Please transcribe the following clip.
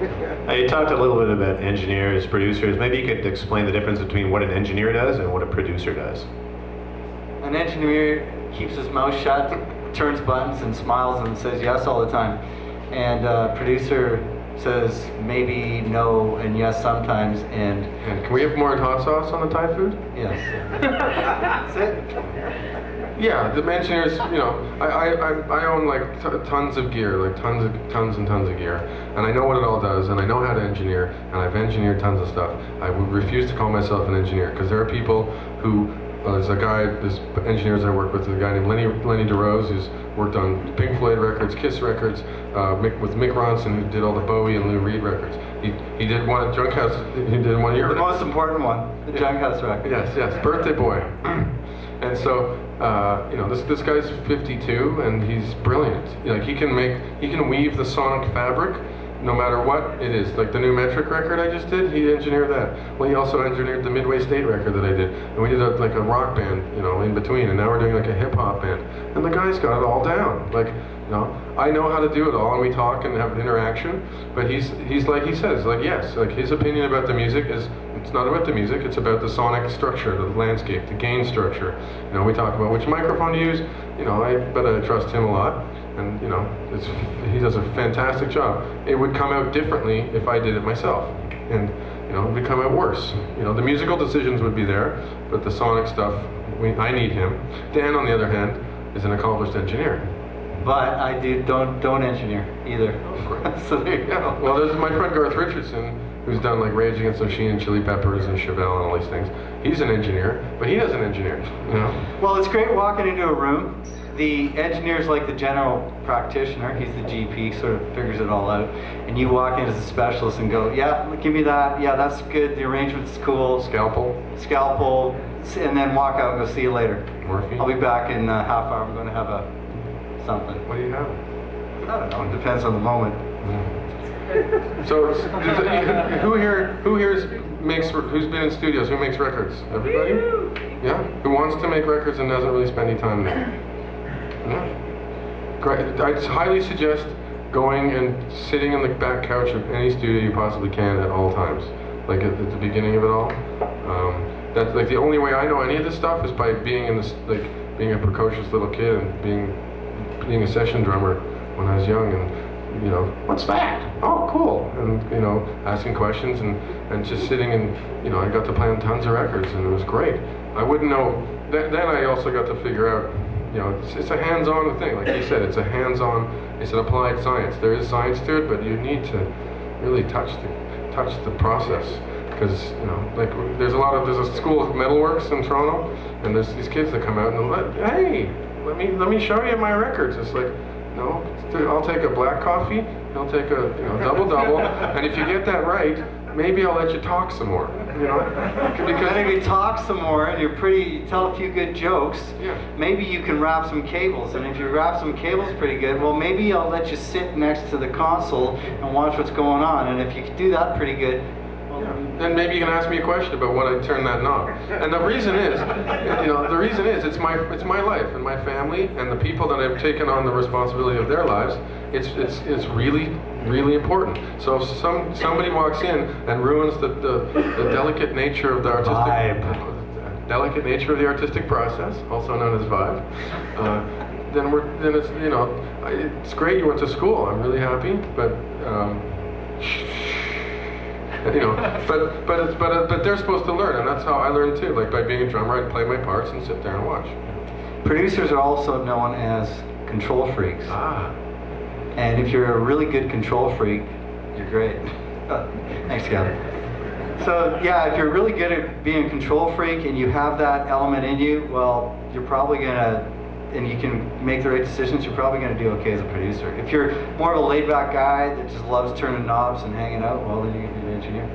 You talked a little bit about engineers, producers. Maybe you could explain the difference between what an engineer does and what a producer does. An engineer keeps his mouth shut, turns buttons and smiles and says yes all the time. And a producer says maybe, no, and yes sometimes, and can we have more hot sauce on the Thai food? Yes. That's it. Yeah, the engineers, you know, I own like tons of gear, like tons and tons of gear, and I know what it all does, and I know how to engineer, and I've engineered tons of stuff. I would refuse to call myself an engineer, because there are people who, there's engineers I work with, a guy named Lenny DeRose, who's worked on Pink Floyd records, Kiss records, with Mick Ronson, who did all the Bowie and Lou Reed records. He did one at Junk House, he did one of your The most important one, the Junk House record. Yes, Birthday Boy. And so, you know, this guy's 52 and he's brilliant. Like he can weave the sonic fabric no matter what it is. Like the new Metric record I just did, he engineered that. Well, he also engineered the Midway State record that I did. And we did like a rock band, you know, in between. And now we're doing like a hip hop band. And the guy's got it all down. Like, you know, I know how to do it all, and we talk and have interaction. But he's like he says, like yes, like his opinion about the music is, it's not about the music, it's about the sonic structure, the landscape, the gain structure. You know, we talk about which microphone to use. You know, I trust him a lot, and you know, he does a fantastic job. It would come out differently if I did it myself, and you know, it would come out worse. You know, the musical decisions would be there, but the sonic stuff, I need him. Dan, on the other hand, is an accomplished engineer. But I don't engineer either. So there you go. Well, there's my friend Garth Richardson, who's done like Rage Against the Machine and Chili Peppers and Chevelle and all these things. He's an engineer, but he doesn't engineer. You know? Well, it's great walking into a room. The engineer's like the general practitioner. He's the GP, sort of figures it all out. And you walk in as a specialist and go, yeah, give me that. Yeah, that's good. The arrangement's cool. Scalpel, and then walk out and go, see you later. Morphine. I'll be back in a half hour. I'm going to have something. What do you have? I don't know. It depends on the moment. So, who's been in studios? Who makes records? Everybody? Yeah? Who wants to make records and doesn't really spend any time there? Yeah? Great. I highly suggest going and sitting on the back couch of any studio you possibly can at all times. Like at the beginning of it all. That's like the only way I know any of this stuff is by being in this, like being a precocious little kid and being a session drummer when I was young, and you know, what's that? Oh, cool. And you know, asking questions and just sitting, and you know, I got to play on tons of records, and it was great. I wouldn't know. Then I also got to figure out, you know, it's a hands-on thing. Like you said, it's an applied science. There is science to it, but you need to really touch the process. Because you know, like there's a school of metalworks in Toronto, and there's these kids that come out and hey, let me show you my records. It's like, no, I'll take a black coffee, I'll take a double, and if you get that right, maybe I'll let you talk some more. You know, because if you talk some more and you tell a few good jokes, yeah, maybe you can wrap some cables. And if you wrap some cables pretty good, well, maybe I'll let you sit next to the console and watch what's going on. And if you can do that pretty good, then maybe you can ask me a question about when I turn that knob. And the reason is, it's my life and my family and the people that I've taken on the responsibility of their lives. It's really, really important. So if somebody walks in and ruins the delicate nature of the artistic process, also known as vibe, then it's, you know, it's great you went to school. I'm really happy, but. You know, but they're supposed to learn, and that's how I learned too. Like by being a drummer, I'd play my parts and sit there and watch. Producers are also known as control freaks. Ah. And if you're a really good control freak, you're great. Thanks, Gavin. So yeah, if you're really good at being a control freak and you have that element in you, well, you're probably gonna, and you can make the right decisions, you're probably going to do okay as a producer. If you're more of a laid-back guy that just loves turning knobs and hanging out, well, then you can be an engineer.